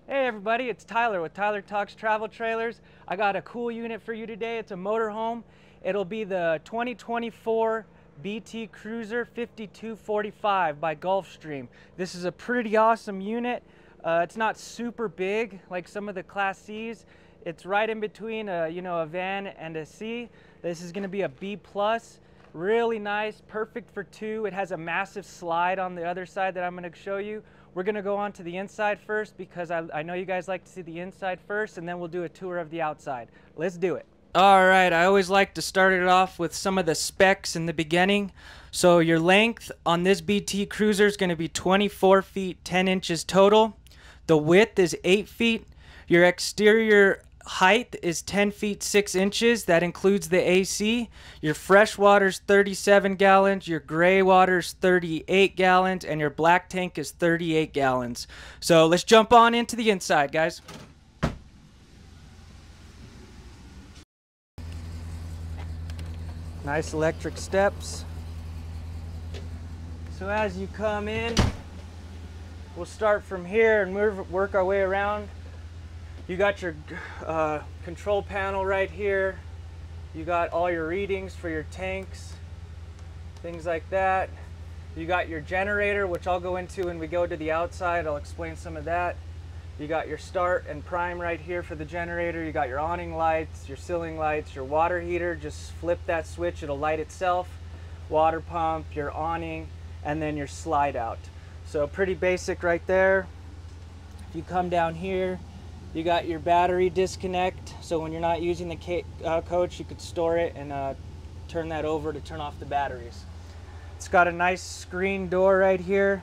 Hey everybody, it's Tyler with Tyler Talks Travel Trailers. I got a cool unit for you today. It's a motorhome. It'll be the 2024 BT Cruiser 5245 by Gulfstream. This is a pretty awesome unit. It's not super big like some of the Class C's. It's right in between a van and a C. This is going to be a B+. Really nice, perfect for two. It has a massive slide on the other side that I'm going to show you. We're going to go on to the inside first because I know you guys like to see the inside first, and then we'll do a tour of the outside. Let's do it. All right, I always like to start it off with some of the specs in the beginning. So your length on this BT Cruiser is going to be 24 feet 10 inches total. The width is 8 feet. Your exterior height is 10 feet 6 inches. That includes the AC. Your fresh water's 37 gallons, your gray water's 38 gallons, and your black tank is 38 gallons. So let's jump on into the inside, guys. Nice electric steps. So as you come in, we'll start from here and work our way around. You got your control panel right here. You got all your readings for your tanks, things like that. You got your generator, which I'll go into when we go to the outside. I'll explain some of that. You got your start and prime right here for the generator. You got your awning lights, your ceiling lights, your water heater. Just flip that switch, it'll light itself. Water pump, your awning, and then your slide out. So pretty basic right there. If you come down here, you got your battery disconnect, so when you're not using the coach, you could store it and turn that over to turn off the batteries. It's got a nice screen door right here.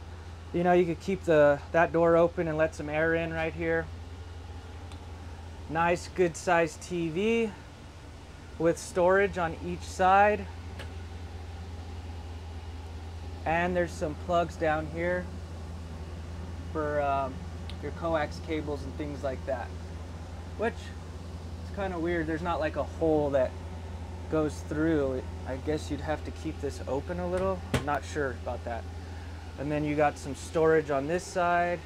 You know, you could keep that door open and let some air in right here. Nice, good sized TV with storage on each side. And there's some plugs down here for your coax cables and things like that, which is kind of weird. There's not like a hole that goes through. I guess you'd have to keep this open a little. I'm not sure about that. And then you got some storage on this side.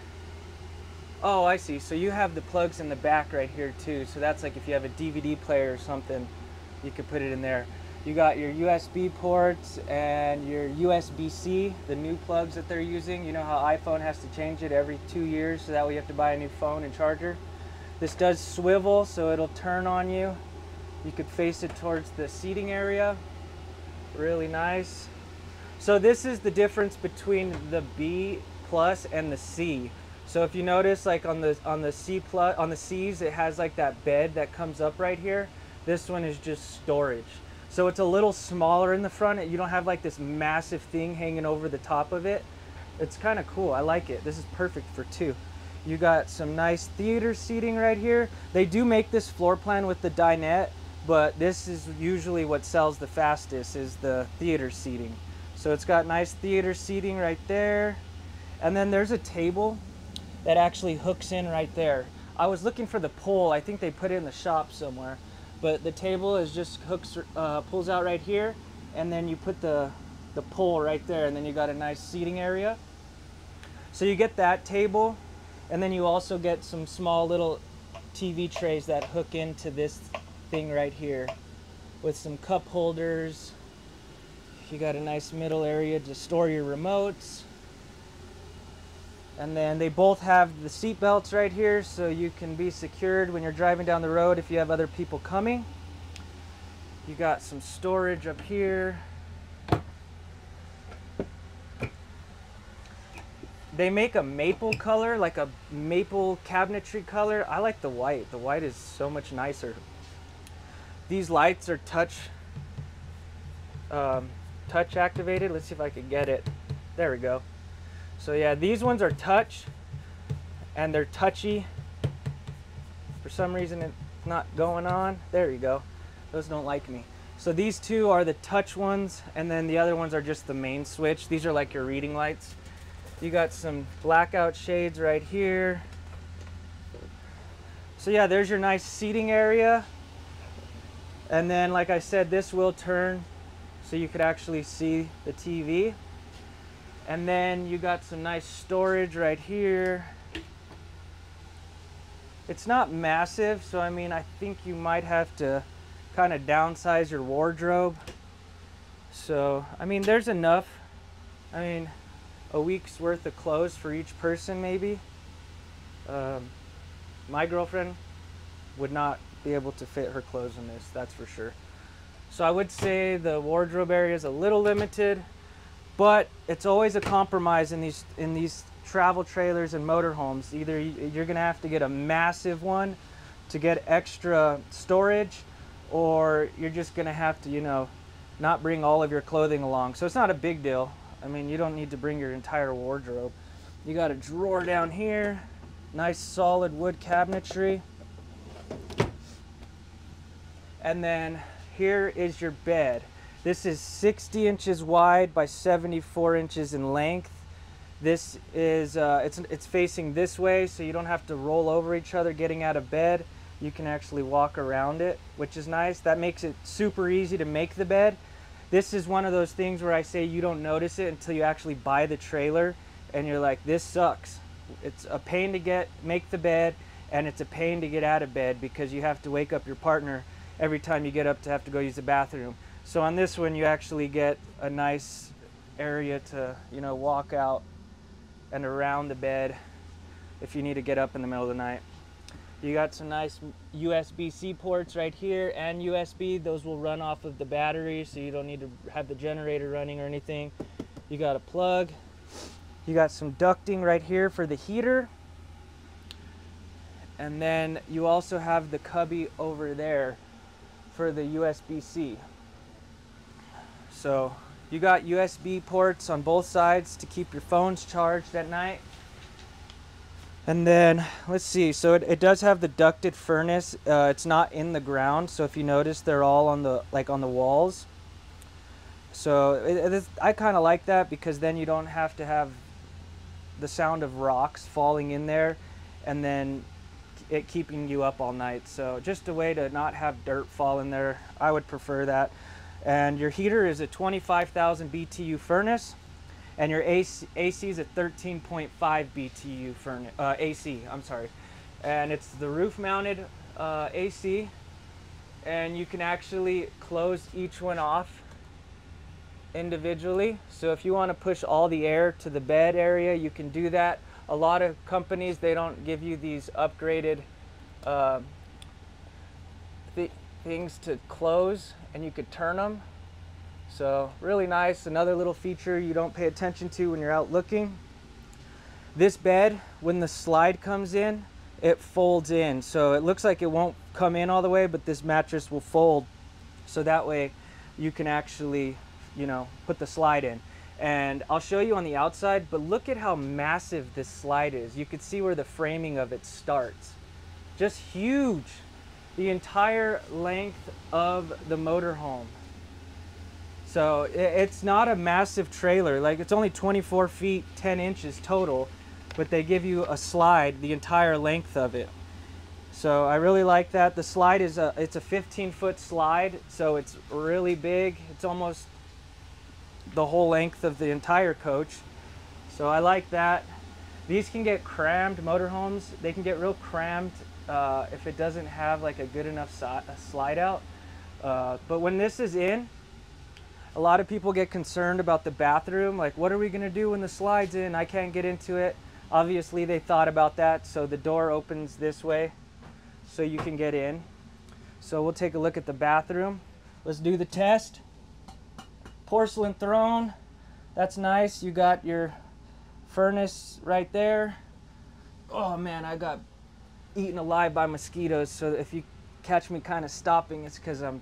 Oh, I see. So you have the plugs in the back right here too. So that's like if you have a DVD player or something, you could put it in there. You got your USB ports and your USB-C, the new plugs that they're using. You know how iPhone has to change it every 2 years, so that way you have to buy a new phone and charger. This does swivel, so it'll turn on you. You could face it towards the seating area. Really nice. So this is the difference between the B+ and the C. So if you notice, like on the C's, it has like that bed that comes up right here. This one is just storage. So it's a little smaller in the front. You don't have like this massive thing hanging over the top of it. It's kind of cool. I like it. This is perfect for two. You got some nice theater seating right here. They do make this floor plan with the dinette, but this is usually what sells the fastest is the theater seating. So it's got nice theater seating right there. And then there's a table that actually hooks in right there. I was looking for the pole. I think they put it in the shop somewhere. But the table is just pulls out right here, and then you put the pole right there, and then you got a nice seating area. So you get that table, and then you also get some small little TV trays that hook into this thing right here with some cup holders. You got a nice middle area to store your remotes. And then they both have the seat belts right here, so you can be secured when you're driving down the road if you have other people coming. You got some storage up here. They make a maple color, like a maple cabinetry color. I like the white. The white is so much nicer. These lights are touch activated. Let's see if I can get it. There we go. So yeah, these ones are touch, and they're touchy. For some reason it's not going on. There you go. Those don't like me. So these two are the touch ones, and then the other ones are just the main switch. These are like your reading lights. You got some blackout shades right here. So yeah, there's your nice seating area. And then like I said, this will turn so you could actually see the TV. And then you got some nice storage right here. It's not massive, so I mean, I think you might have to kind of downsize your wardrobe. So, I mean, there's enough. I mean, a week's worth of clothes for each person, maybe. My girlfriend would not be able to fit her clothes in this, that's for sure. So I would say the wardrobe area is a little limited, but it's always a compromise in these travel trailers and motorhomes. Either you're gonna have to get a massive one to get extra storage, or you're just gonna have to, you know, not bring all of your clothing along. So it's not a big deal. I mean, you don't need to bring your entire wardrobe. You got a drawer down here, nice solid wood cabinetry. And then here is your bed. This is 60 inches wide by 74 inches in length. This is, it's facing this way, so you don't have to roll over each other getting out of bed. You can actually walk around it, which is nice. That makes it super easy to make the bed. This is one of those things where I say you don't notice it until you actually buy the trailer and you're like, this sucks. It's a pain to make the bed, and it's a pain to get out of bed because you have to wake up your partner every time you get up to have to go use the bathroom. So on this one, you actually get a nice area to, you know, walk out and around the bed if you need to get up in the middle of the night. You got some nice USB-C ports right here and USB. Those will run off of the battery, so you don't need to have the generator running or anything. You got a plug. You got some ducting right here for the heater. And then you also have the cubby over there for the USB-C. So you got USB ports on both sides to keep your phones charged at night. And then let's see, so it does have the ducted furnace. It's not in the ground, so if you notice, they're all on the on the walls. So I kind of like that, because then you don't have to have the sound of rocks falling in there and then it keeping you up all night. So just a way to not have dirt fall in there. I would prefer that. And your heater is a 25,000 BTU furnace, and your AC is a 13.5 BTU furnace, AC, I'm sorry. And it's the roof mounted AC, and you can actually close each one off individually. So if you want to push all the air to the bed area, you can do that. A lot of companies, they don't give you these upgraded things to close, and you could turn them. So really nice, another little feature you don't pay attention to when you're out looking. This bed, when the slide comes in, it folds in. So it looks like it won't come in all the way, but this mattress will fold. So that way you can actually, you know, put the slide in. And I'll show you on the outside, but look at how massive this slide is. You can see where the framing of it starts. Just huge. The entire length of the motorhome. So it's not a massive trailer. Like, it's only 24 feet 10 inches total, but they give you a slide the entire length of it. So I really like that. The slide is it's a 15-foot slide, so it's really big. It's almost the whole length of the entire coach. So I like that. These can get crammed, motorhomes. They can get real crammed if it doesn't have like a good enough slide out. But when this is in, a lot of people get concerned about the bathroom. Like, what are we gonna do when the slide's in? I can't get into it. Obviously they thought about that. So the door opens this way so you can get in. So we'll take a look at the bathroom. Let's do the test. Porcelain throne, that's nice. You got your furnace right there. Oh man, I got eaten alive by mosquitoes, so if you catch me kind of stopping, it's because I'm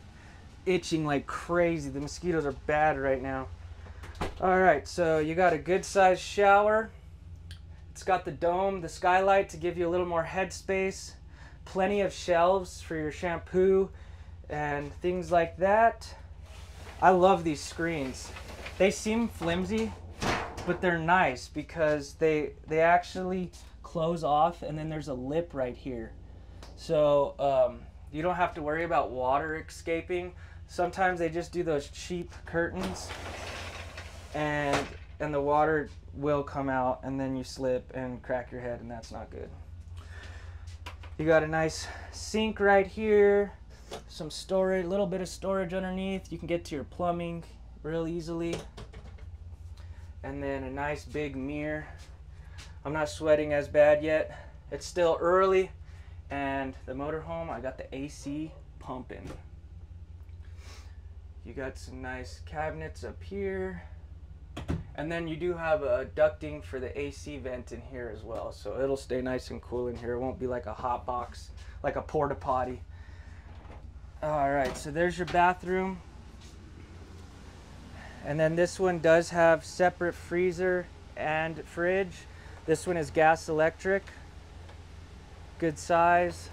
itching like crazy. The mosquitoes are bad right now. All right, so you got a good sized shower. It's got the dome, the skylight to give you a little more headspace. Plenty of shelves for your shampoo and things like that. I love these screens. They seem flimsy, but they're nice because they actually close off, and then there's a lip right here. So you don't have to worry about water escaping. Sometimes they just do those cheap curtains and the water will come out, and then you slip and crack your head, and that's not good. You got a nice sink right here, some storage, a little bit of storage underneath. You can get to your plumbing real easily. And then a nice big mirror. I'm not sweating as bad yet. It's still early, and the motorhome, I got the AC pumping. You got some nice cabinets up here. And then you do have a ducting for the AC vent in here as well. So it'll stay nice and cool in here. It won't be like a hot box, like a porta potty. All right, so there's your bathroom. And then this one does have separate freezer and fridge. This one is gas electric. Good size.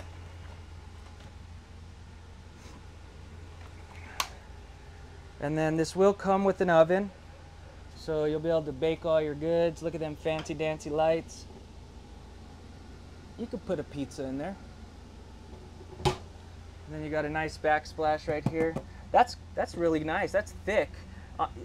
And then this will come with an oven. So you'll be able to bake all your goods. Look at them fancy dancy lights. You could put a pizza in there. And then you got a nice backsplash right here. That's really nice. That's thick.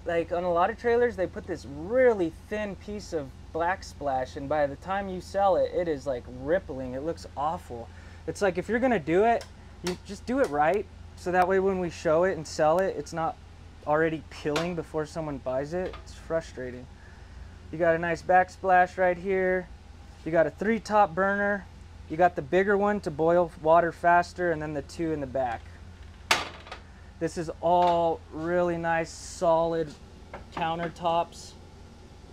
Like on a lot of trailers, they put this really thin piece of black splash, and by the time you sell it, it is like rippling. It looks awful. It's like if you're gonna do it, you just do it right. So that way when we show it and sell it, it's not already peeling before someone buys it. It's frustrating. You got a nice backsplash right here. You got a 3-top burner. You got the bigger one to boil water faster, and then the 2 in the back. This is all really nice, solid countertops.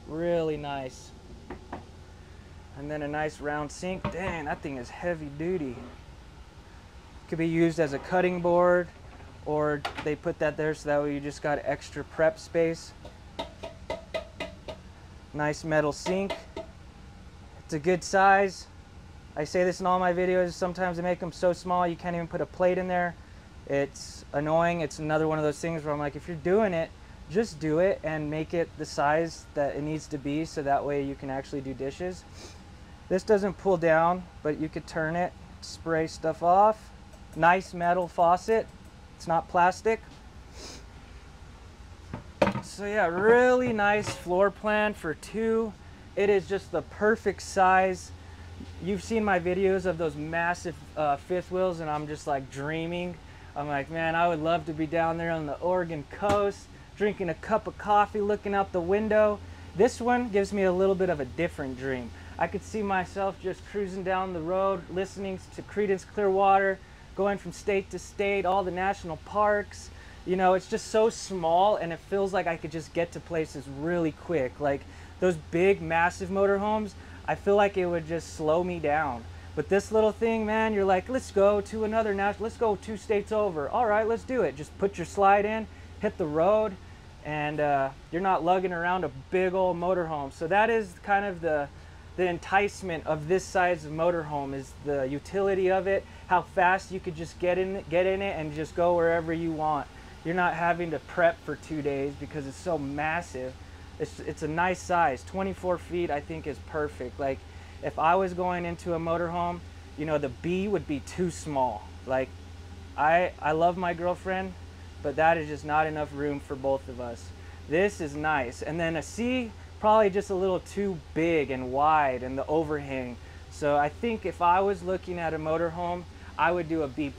Really nice. And then a nice round sink. Dang, that thing is heavy duty. Could be used as a cutting board, or they put that there so that way you just got extra prep space. Nice metal sink. It's a good size. I say this in all my videos. Sometimes they make them so small you can't even put a plate in there. It's annoying. It's another one of those things where I'm like, if you're doing it, just do it and make it the size that it needs to be, so that way you can actually do dishes. This doesn't pull down, but you could turn it, spray stuff off. Nice metal faucet. It's not plastic. So yeah, really nice floor plan for 2. It is just the perfect size. You've seen my videos of those massive fifth wheels, and I'm just like dreaming. I'm like, man, I would love to be down there on the Oregon coast, drinking a cup of coffee, looking out the window. This one gives me a little bit of a different dream. I could see myself just cruising down the road, listening to Creedence Clearwater, going from state to state, all the national parks. You know, it's just so small, and it feels like I could just get to places really quick. Like those big, massive motorhomes, I feel like it would just slow me down. But this little thing, man, you're like, let's go to another national, let's go 2 states over. All right, let's do it. Just put your slide in, hit the road, and you're not lugging around a big old motorhome. So that is kind of the enticement of this size of motorhome, is the utility of it, how fast you could just get in it and just go wherever you want. You're not having to prep for 2 days because it's so massive. It's a nice size. 24 feet I think is perfect. Like if I was going into a motorhome, you know, the B would be too small. Like I love my girlfriend, but that is just not enough room for both of us. This is nice. And then a C, probably just a little too big and wide, and the overhang. So I think if I was looking at a motorhome, I would do a B+.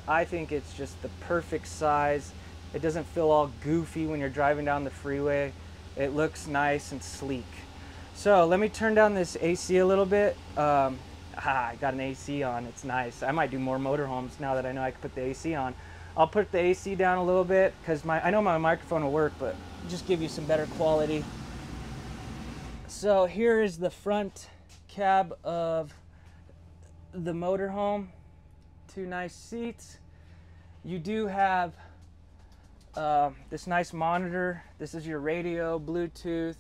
I think it's just the perfect size. It doesn't feel all goofy when you're driving down the freeway. It looks nice and sleek. So let me turn down this AC a little bit. I got an AC on, it's nice. I might do more motorhomes now that I know I can put the AC on. I'll put the AC down a little bit because I know my microphone will work, but just give you some better quality. So here is the front cab of the motorhome. 2 nice seats. You do have this nice monitor. This is your radio, Bluetooth,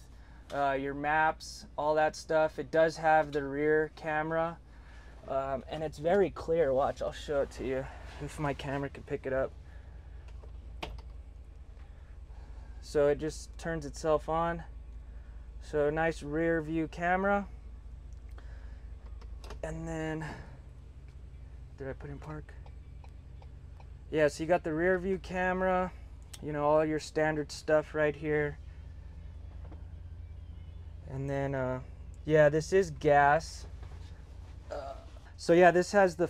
your maps, all that stuff. It does have the rear camera, and it's very clear. Watch, I'll show it to you if my camera can pick it up. So it just turns itself on. So nice rear view camera. And then, did I put in park? Yeah, so you got the rear view camera, you know, all your standard stuff right here. And then, yeah, this is gas. So yeah, this is the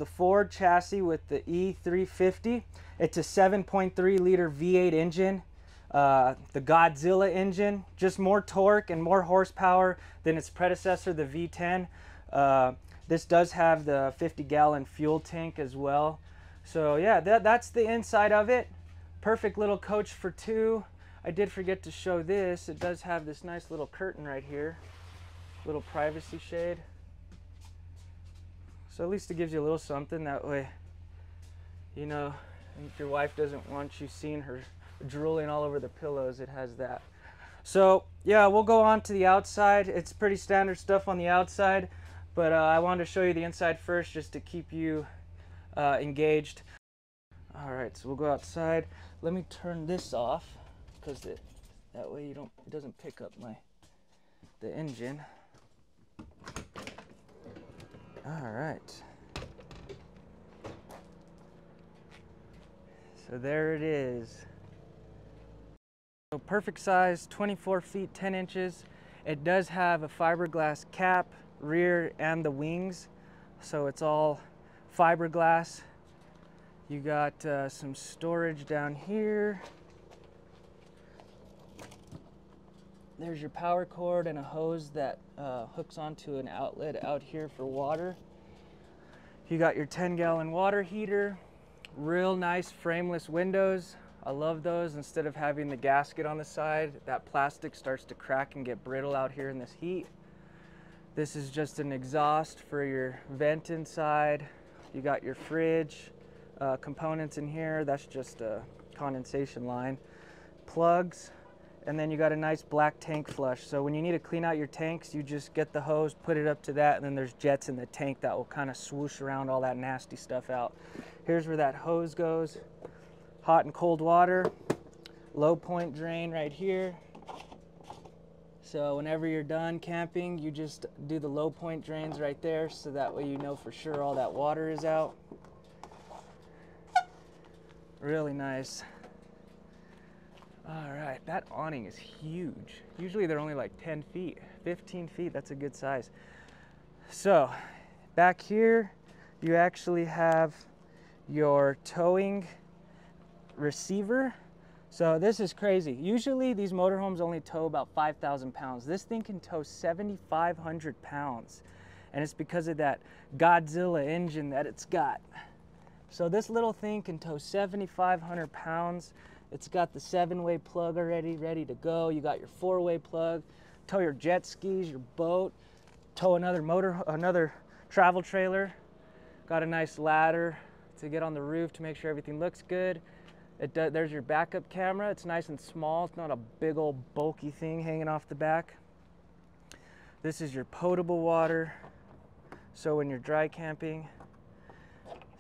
Ford chassis with the E350. It's a 7.3 liter V8 engine, the Godzilla engine, just more torque and more horsepower than its predecessor, the V10. This does have the 50-gallon fuel tank as well. So yeah, that's the inside of it. Perfect little coach for two. I did forget to show this. It does have this nice little curtain right here, little privacy shade. So at least it gives you a little something. That way, you know, if your wife doesn't want you seeing her drooling all over the pillows, it has that. So yeah, we'll go on to the outside. It's pretty standard stuff on the outside, but I wanted to show you the inside first just to keep you engaged. All right, so we'll go outside. Let me turn this off because that way it doesn't pick up the engine. All right. So there it is. So perfect size, 24 feet, 10 inches. It does have a fiberglass cap, rear, and the wings. So it's all fiberglass. You got some storage down here. There's your power cord and a hose that hooks onto an outlet out here for water. You got your 10-gallon water heater. Real nice frameless windows. I love those. Instead of having the gasket on the side, that plastic starts to crack and get brittle out here in this heat. This is just an exhaust for your vent inside. You got your fridge components in here. That's just a condensation line. Plugs. And then you got a nice black tank flush. So when you need to clean out your tanks, you just get the hose, put it up to that, and then there's jets in the tank that will kind of swoosh around all that nasty stuff out. Here's where that hose goes. Hot and cold water. Low point drain right here. So whenever you're done camping, you just do the low point drains right there, so that way you know for sure all that water is out. Really nice. All right, that awning is huge. Usually they're only like 10 feet, 15 feet, that's a good size. So back here, you actually have your towing receiver. So this is crazy. Usually these motorhomes only tow about 5,000 pounds. This thing can tow 7,500 pounds. And it's because of that Godzilla engine that it's got. So this little thing can tow 7,500 pounds. It's got the 7-way plug already ready to go. You got your 4-way plug. Tow your jet skis, your boat. Tow another travel trailer. Got a nice ladder to get on the roof to make sure everything looks good. There's your backup camera. It's nice and small. It's not a big old bulky thing hanging off the back. This is your potable water. So when you're dry camping,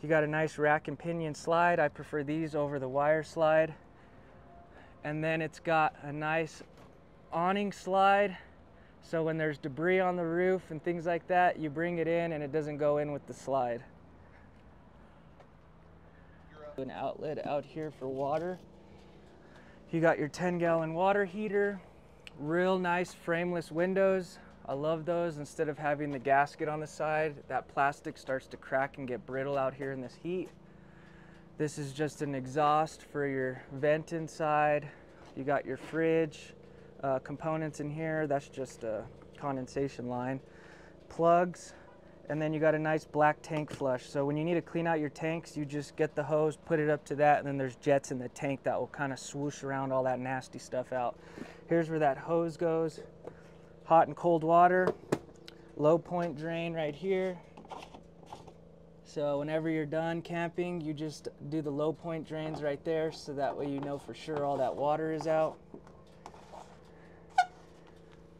you got a nice rack and pinion slide. I prefer these over the wire slide. And then it's got a nice awning slide. So when there's debris on the roof and things like that, you bring it in and it doesn't go in with the slide. An outlet out here for water. You got your 10-gallon water heater. Real nice frameless windows. I love those. Instead of having the gasket on the side, that plastic starts to crack and get brittle out here in this heat. This is just an exhaust for your vent inside. You got your fridge components in here. That's just a condensation line. Plugs. And then you got a nice black tank flush. So when you need to clean out your tanks, you just get the hose, put it up to that, and then there's jets in the tank that will kind of swoosh around all that nasty stuff out. Here's where that hose goes. Hot and cold water. Low point drain right here. So whenever you're done camping, you just do the low point drains right there, so that way you know for sure all that water is out.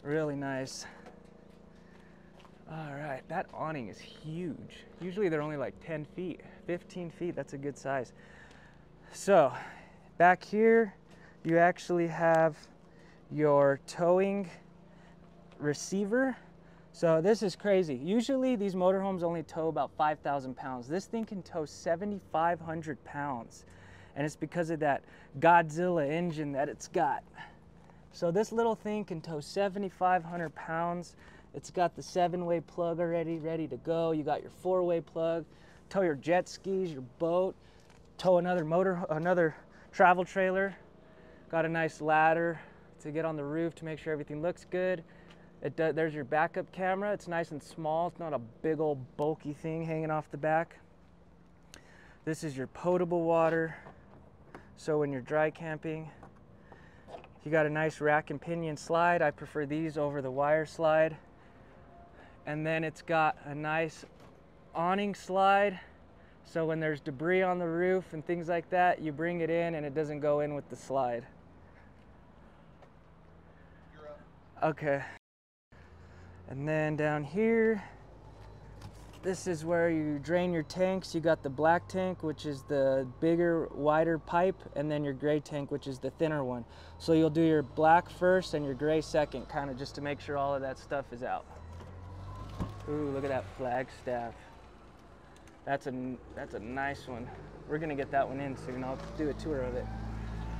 Really nice. All right, that awning is huge. Usually they're only like 10 feet, 15 feet, that's a good size. So back here, you actually have your towing receiver. So this is crazy. Usually these motorhomes only tow about 5,000 pounds. This thing can tow 7,500 pounds. And it's because of that Godzilla engine that it's got. So this little thing can tow 7,500 pounds. It's got the 7-way plug already ready to go. You got your 4-way plug. Tow your jet skis, your boat, tow another travel trailer. Got a nice ladder to get on the roof to make sure everything looks good. There's your backup camera. It's nice and small. It's not a big old bulky thing hanging off the back. This is your potable water. So when you're dry camping, you got a nice rack and pinion slide. I prefer these over the wire slide. And then it's got a nice awning slide. So when there's debris on the roof and things like that, you bring it in and it doesn't go in with the slide. You're up. Okay. And then down here, this is where you drain your tanks. You got the black tank, which is the bigger, wider pipe, and then your gray tank, which is the thinner one. So you'll do your black first and your gray second, kind of just to make sure all of that stuff is out. Ooh, look at that flagstaff. That's a nice one. We're gonna get that one in soon. I'll do a tour of it.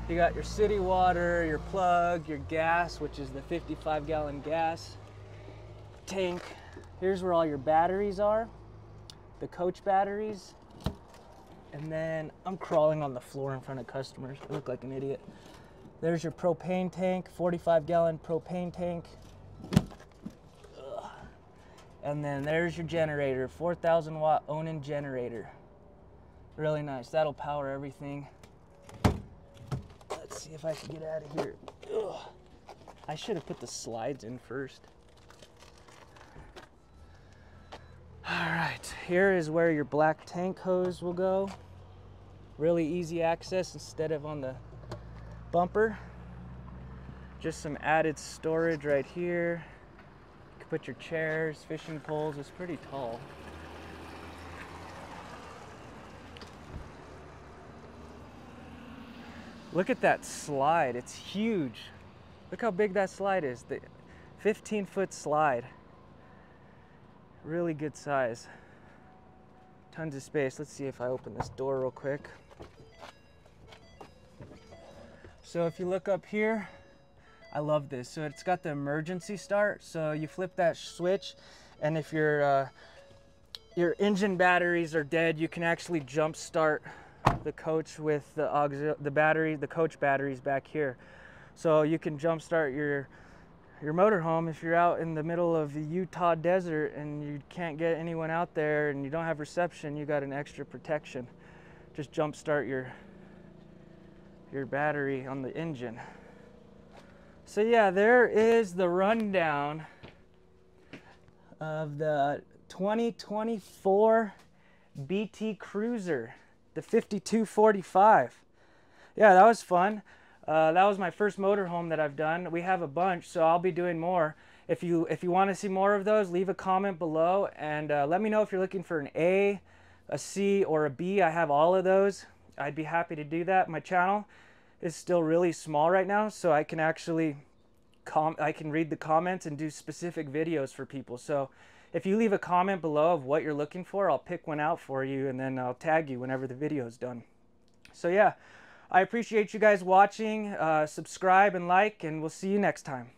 You got your city water, your plug, your gas, which is the 55-gallon gas tank. Here's where all your batteries are, the coach batteries. And then I'm crawling on the floor in front of customers. I look like an idiot. There's your propane tank, 45-gallon propane tank. Ugh. And then there's your generator, 4,000 watt Onan generator. Really nice. That'll power everything. Let's see if I can get out of here. Ugh. I should have put the slides in first. All right, here is where your black tank hose will go. Really easy access instead of on the bumper. Just some added storage right here. You can put your chairs, fishing poles. It's pretty tall. Look at that slide, it's huge. Look how big that slide is, the 15-foot slide. Really good size. Tons of space. Let's see if I open this door real quick. So if you look up here, I love this. So it's got the emergency start. So you flip that switch, and if your engine batteries are dead, you can actually jump start the coach with the coach batteries back here. So you can jump start your motorhome if you're out in the middle of the Utah desert and you can't get anyone out there and you don't have reception. You got an extra protection. Just jump start your battery on the engine. So yeah, there is the rundown of the 2024 BT Cruiser, the 5245. Yeah, that was fun. That was my first motorhome that I've done. We have a bunch, so I'll be doing more. If you want to see more of those, leave a comment below and let me know if you're looking for an A, a C, or a B. I have all of those. I'd be happy to do that. My channel is still really small right now, so I can actually read the comments and do specific videos for people. So if you leave a comment below of what you're looking for, I'll pick one out for you and then I'll tag you whenever the video is done. So yeah. I appreciate you guys watching. Subscribe and like, and we'll see you next time.